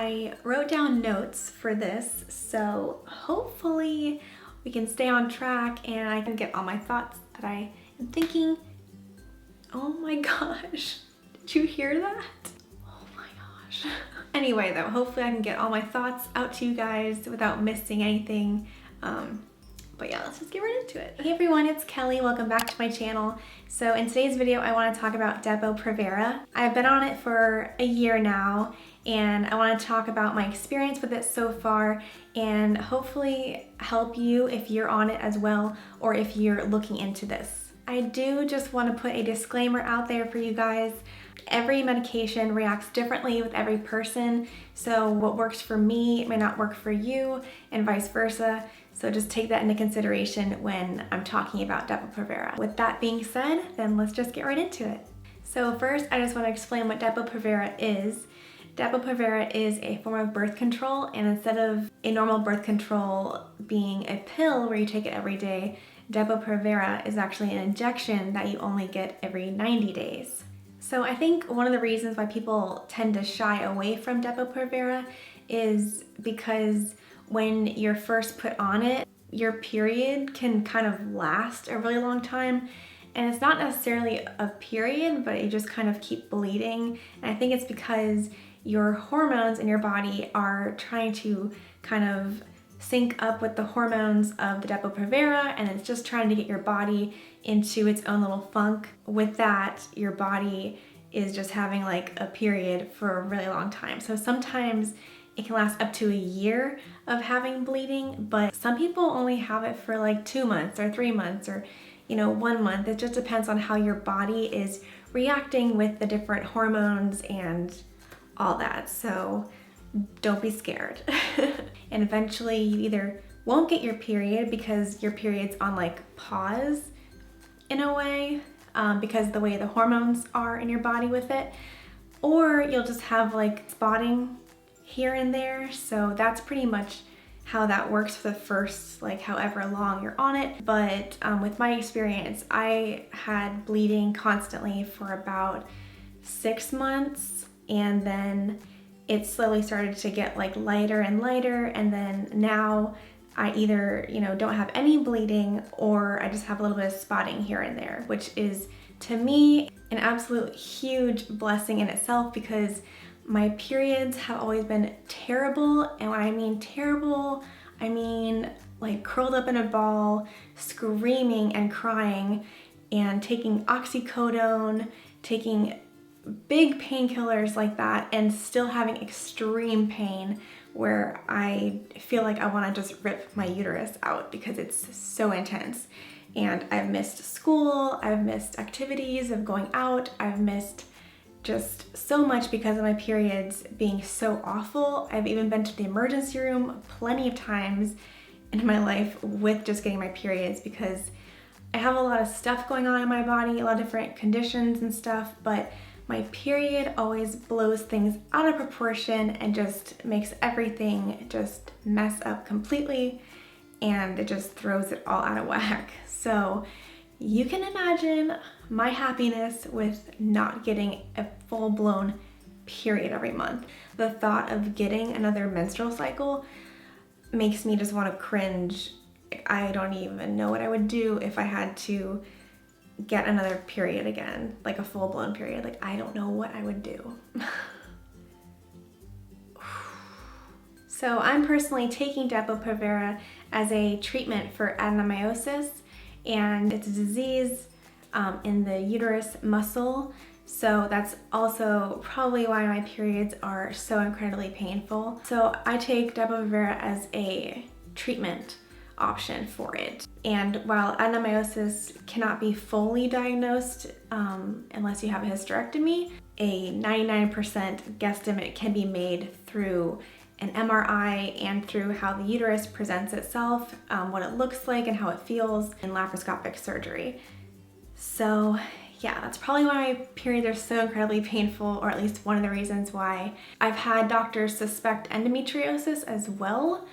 I wrote down notes for this, so hopefully we can stay on track and I can get all my thoughts that I am thinking. Oh my gosh, did you hear that? Oh my gosh. Anyway though, hopefully I can get all my thoughts out to you guys without missing anything. But yeah, let's just get right into it. Hey everyone, it's Kelly. Welcome back to my channel. So in today's video, I want to talk about Depo-Provera. I've been on it for a year now, and I want to talk about my experience with it so far and hopefully help you if you're on it as well or if you're looking into this. I do just want to put a disclaimer out there for you guys. Every medication reacts differently with every person, so what works for me may not work for you and vice versa. So just take that into consideration when I'm talking about Depo-Provera. With that being said, then let's just get right into it. So first, I just want to explain what Depo-Provera is. Depo-Provera is a form of birth control, and instead of a normal birth control being a pill where you take it every day, Depo-Provera is actually an injection that you only get every 90 days. So I think one of the reasons why people tend to shy away from Depo-Provera is because when you're first put on it, your period can kind of last a really long time. And it's not necessarily a period, but you just kind of keep bleeding. And I think it's because your hormones in your body are trying to kind of sync up with the hormones of the Depo-Provera, and it's just trying to get your body into its own little funk. With that, your body is just having like a period for a really long time. So sometimes it can last up to a year of having bleeding, but some people only have it for like 2 months or 3 months or 1 month. It just depends on how your body is reacting with the different hormones and all that. So don't be scared. And eventually you either won't get your period because your period's on like pause in a way, because the way the hormones are in your body with it, or you'll just have like spotting here and there. So that's pretty much how that works for the first like however long you're on it. But with my experience, I had bleeding constantly for about 6 months, and then it slowly started to get like lighter and lighter, and then now I either don't have any bleeding or I just have a little bit of spotting here and there, which is to me an absolute huge blessing in itself, because my periods have always been terrible. And when I mean terrible, I mean like curled up in a ball, screaming and crying and taking oxycodone, taking big painkillers like that, and still having extreme pain where I feel like I want to just rip my uterus out because it's so intense. And I've missed school, I've missed activities of going out, I've missed just so much because of my periods being so awful. I've even been to the emergency room plenty of times in my life with just getting my periods, because I have a lot of stuff going on in my body, a lot of different conditions and stuff, but my period always blows things out of proportion and just makes everything just mess up completely, and it just throws it all out of whack. So you can imagine my happiness with not getting a full-blown period every month. The thought of getting another menstrual cycle makes me just want to cringe. I don't even know what I would do if I had to get another period again, like a full-blown period. Like, I don't know what I would do. So I'm personally taking Depo-Provera as a treatment for adenomyosis, and it's a disease in the uterus muscle. So that's also probably why my periods are so incredibly painful. So I take Depo-Provera as a treatment option for it. And while adenomyosis cannot be fully diagnosed unless you have a hysterectomy, a 99% guesstimate can be made through an MRI and through how the uterus presents itself, what it looks like and how it feels in laparoscopic surgery. So yeah, that's probably why my periods are so incredibly painful, or at least one of the reasons why. I've had doctors suspect endometriosis as well,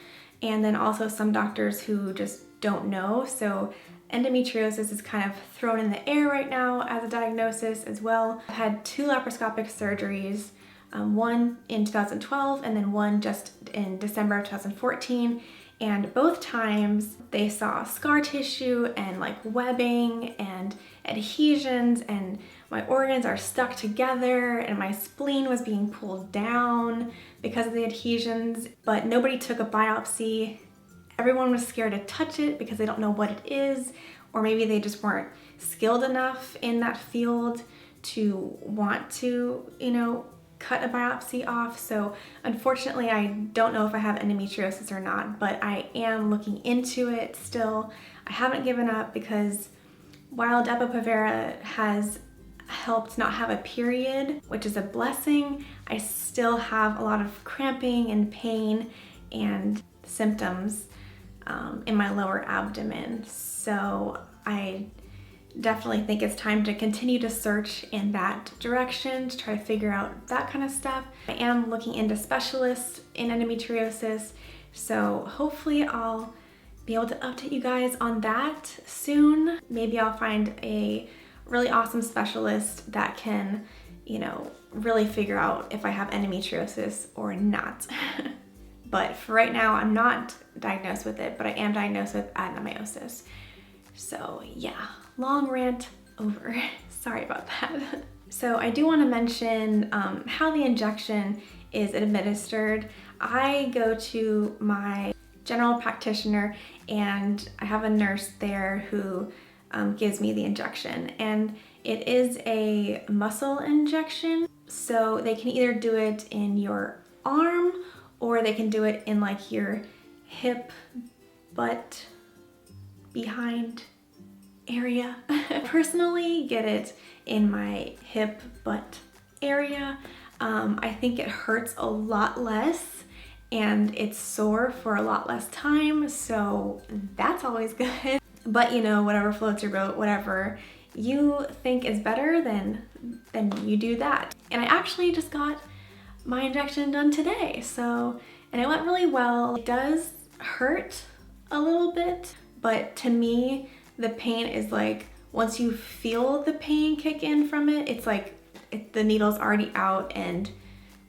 and then also some doctors who just don't know. So endometriosis is kind of thrown in the air right now as a diagnosis as well. I've had 2 laparoscopic surgeries one in 2012 and then one just in December of 2014. And both times they saw scar tissue and like webbing and adhesions, and my organs are stuck together, and my spleen was being pulled down because of the adhesions, but nobody took a biopsy. Everyone was scared to touch it because they don't know what it is, or maybe they just weren't skilled enough in that field to want to, cut a biopsy off. So unfortunately, I don't know if I have endometriosis or not, but I am looking into it still. I haven't given up because while Depo-Provera has helped not have a period, which is a blessing, I still have a lot of cramping and pain and symptoms in my lower abdomen. So I definitely think it's time to continue to search in that direction to try to figure out that kind of stuff. I am looking into specialists in endometriosis, so hopefully I'll be able to update you guys on that soon. Maybe I'll find a really awesome specialist that can, really figure out if I have endometriosis or not. But for right now, I'm not diagnosed with it, but I am diagnosed with adenomyosis. So yeah, long rant over. Sorry about that. So I do want to mention how the injection is administered. I go to my general practitioner and I have a nurse there who gives me the injection, and it is a muscle injection. So they can either do it in your arm or they can do it in like your hip, butt, behind area. I personally get it in my hip, butt area. I think it hurts a lot less and it's sore for a lot less time, so that's always good. But whatever floats your boat, whatever you think is better, then you do that. And I actually just got my injection done today, and it went really well. It does hurt a little bit, but to me, the pain is like, once you feel the pain kick in from it, it's like the needle's already out and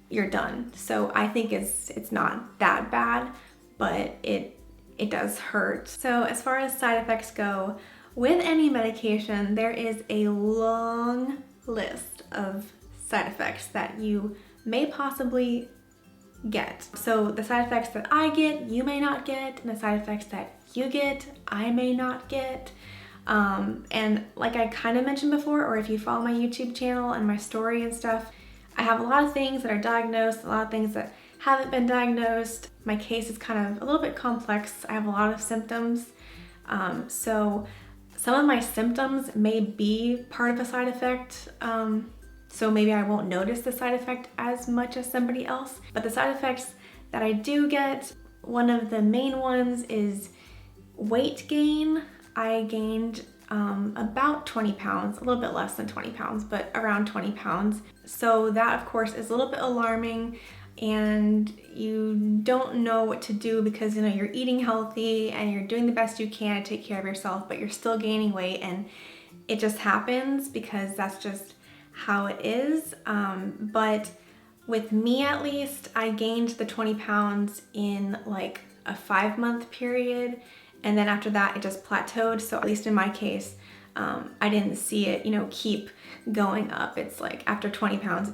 you're done. So I think it's not that bad, but it does hurt. So as far as side effects go, with any medication, there is a long list of side effects that you may possibly get. So the side effects that I get, you may not get, and the side effects that you get, I may not get. And like I kind of mentioned before, or if you follow my YouTube channel and my story and stuff, I have a lot of things that are diagnosed, a lot of things that haven't been diagnosed. My case is kind of a little bit complex. I have a lot of symptoms. So some of my symptoms may be part of a side effect. So maybe I won't notice the side effect as much as somebody else. But the side effects that I do get, one of the main ones is weight gain. I gained about 20 pounds, a little bit less than 20 pounds, but around 20 pounds. So that of course is a little bit alarming, and you don't know what to do because you're eating healthy and you're doing the best you can to take care of yourself, but you're still gaining weight, and it just happens because that's just how it is. But with me at least, I gained the 20 pounds in like a 5-month period. And then after that, it just plateaued. So at least in my case, I didn't see it, keep going up. It's like after 20 pounds,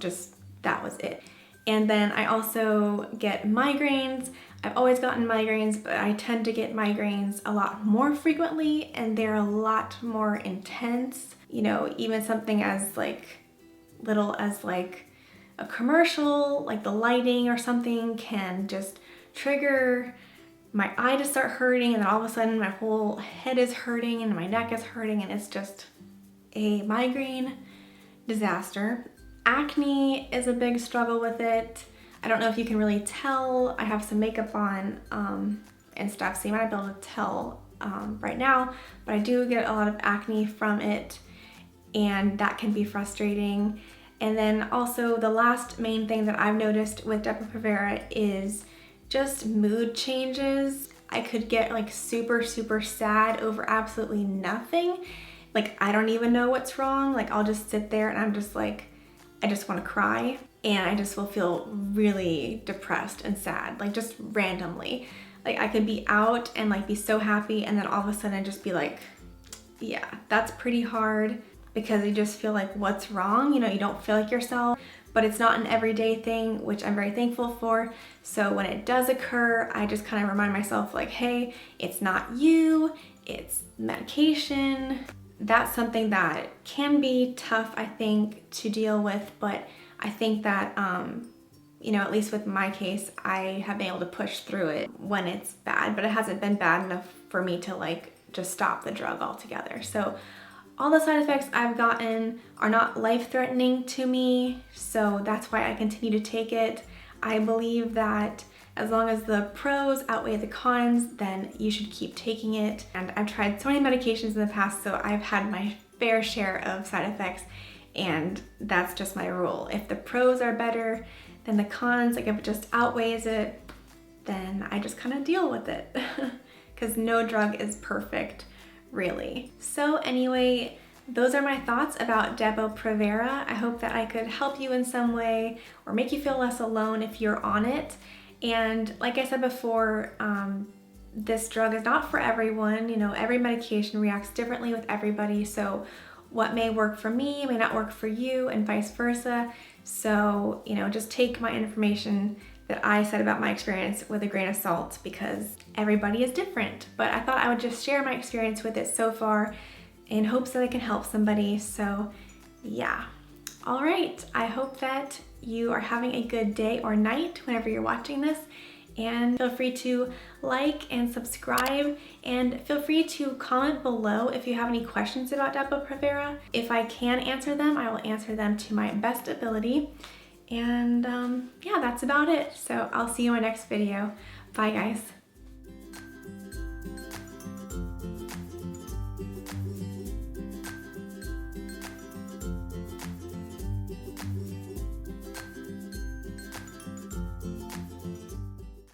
that was it. And then I also get migraines. I've always gotten migraines, but I tend to get migraines a lot more frequently, and they're a lot more intense. Even something as little as a commercial, like the lighting or something, can just trigger my eye to start hurting, and then all of a sudden my whole head is hurting and my neck is hurting, and it's just a migraine disaster. Acne is a big struggle with it. I don't know if you can really tell. I have some makeup on and stuff, so you might not be able to tell right now, but I do get a lot of acne from it, and that can be frustrating. And then also the last main thing that I've noticed with Depo-Provera is just mood changes. I could get super sad over absolutely nothing. I don't even know what's wrong. I'll just sit there and I'm just I just want to cry. and I just will feel really depressed and sad, like just randomly. Like I could be out and like be so happy, and then all of a sudden just be like, yeah, that's pretty hard, because you just feel like, what's wrong? You know, you don't feel like yourself, but it's not an everyday thing, which I'm very thankful for. So when it does occur, I just kind of remind myself like, hey, it's not you, it's medication. That's something that can be tough, I think, to deal with, but I think that, you know, at least with my case, I have been able to push through it when it's bad, but it hasn't been bad enough for me to like just stop the drug altogether. So all the side effects I've gotten are not life-threatening to me, so that's why I continue to take it. I believe that as long as the pros outweigh the cons, then you should keep taking it. And I've tried so many medications in the past, so I've had my fair share of side effects, and that's just my rule. If the pros are better than the cons, like if it just outweighs it, then I just kind of deal with it, because no drug is perfect, really. So anyway, those are my thoughts about Depo-Provera. I hope that I could help you in some way or make you feel less alone if you're on it. And like I said before, this drug is not for everyone. You know, every medication reacts differently with everybody. So what may work for me may not work for you, and vice versa. So, you know, just take my information that I said about my experience with a grain of salt, because everybody is different. But I thought I would just share my experience with it so far in hopes that I can help somebody. So yeah. All right, I hope that you are having a good day or night whenever you're watching this, and feel free to like and subscribe, and feel free to comment below if you have any questions about Depo-Provera. If I can answer them, I will answer them to my best ability. And yeah, that's about it. So I'll see you in my next video. Bye guys.